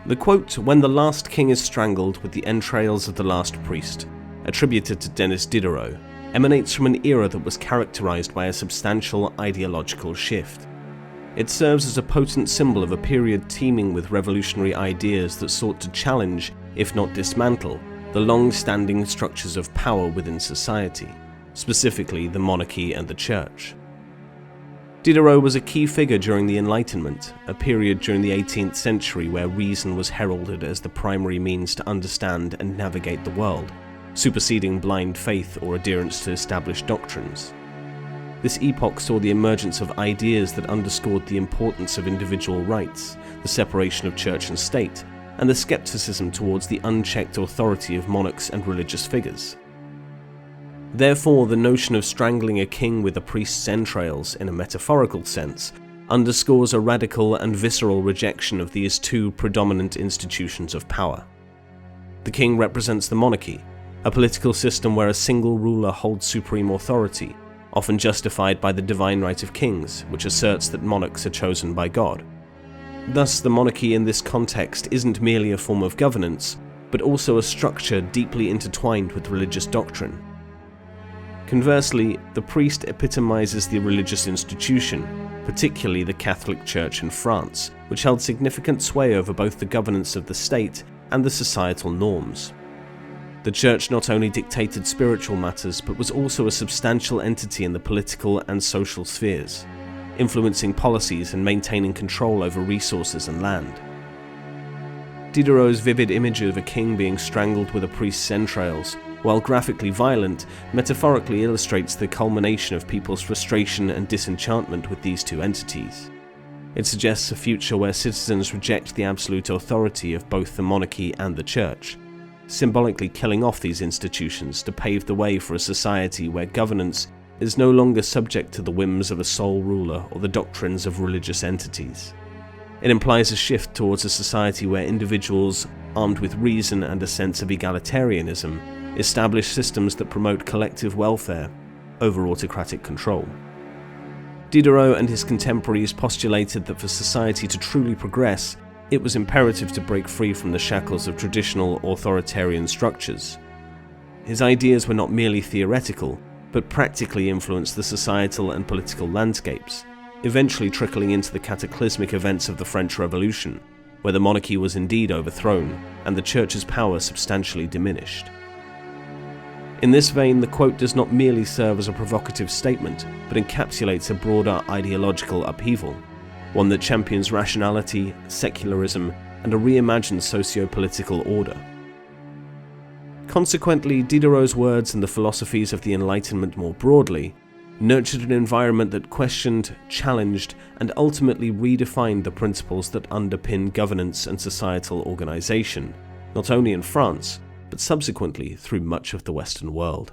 The quote, "When the last king is strangled with the entrails of the last priest," attributed to Denis Diderot, emanates from an era that was characterized by a substantial ideological shift. It serves as a potent symbol of a period teeming with revolutionary ideas that sought to challenge, if not dismantle, the long-standing structures of power within society, specifically the monarchy and the church. Diderot was a key figure during the Enlightenment, a period during the 18th century where reason was heralded as the primary means to understand and navigate the world, superseding blind faith or adherence to established doctrines. This epoch saw the emergence of ideas that underscored the importance of individual rights, the separation of church and state, and the skepticism towards the unchecked authority of monarchs and religious figures. Therefore, the notion of strangling a king with a priest's entrails, in a metaphorical sense, underscores a radical and visceral rejection of these two predominant institutions of power. The king represents the monarchy, a political system where a single ruler holds supreme authority, often justified by the divine right of kings, which asserts that monarchs are chosen by God. Thus, the monarchy in this context isn't merely a form of governance, but also a structure deeply intertwined with religious doctrine. Conversely, the priest epitomizes the religious institution, particularly the Catholic Church in France, which held significant sway over both the governance of the state and the societal norms. The Church not only dictated spiritual matters, but was also a substantial entity in the political and social spheres, influencing policies and maintaining control over resources and land. Diderot's vivid image of a king being strangled with a priest's entrails, while graphically violent, metaphorically illustrates the culmination of people's frustration and disenchantment with these two entities. It suggests a future where citizens reject the absolute authority of both the monarchy and the church, symbolically killing off these institutions to pave the way for a society where governance is no longer subject to the whims of a sole ruler or the doctrines of religious entities. It implies a shift towards a society where individuals, armed with reason and a sense of egalitarianism, establish systems that promote collective welfare over autocratic control. Diderot and his contemporaries postulated that for society to truly progress, it was imperative to break free from the shackles of traditional authoritarian structures. His ideas were not merely theoretical, but practically influenced the societal and political landscapes, eventually trickling into the cataclysmic events of the French Revolution, where the monarchy was indeed overthrown and the church's power substantially diminished. In this vein, the quote does not merely serve as a provocative statement, but encapsulates a broader ideological upheaval, one that champions rationality, secularism, and a reimagined socio-political order. Consequently, Diderot's words and the philosophies of the Enlightenment more broadly nurtured an environment that questioned, challenged, and ultimately redefined the principles that underpin governance and societal organization, not only in France, but subsequently through much of the Western world.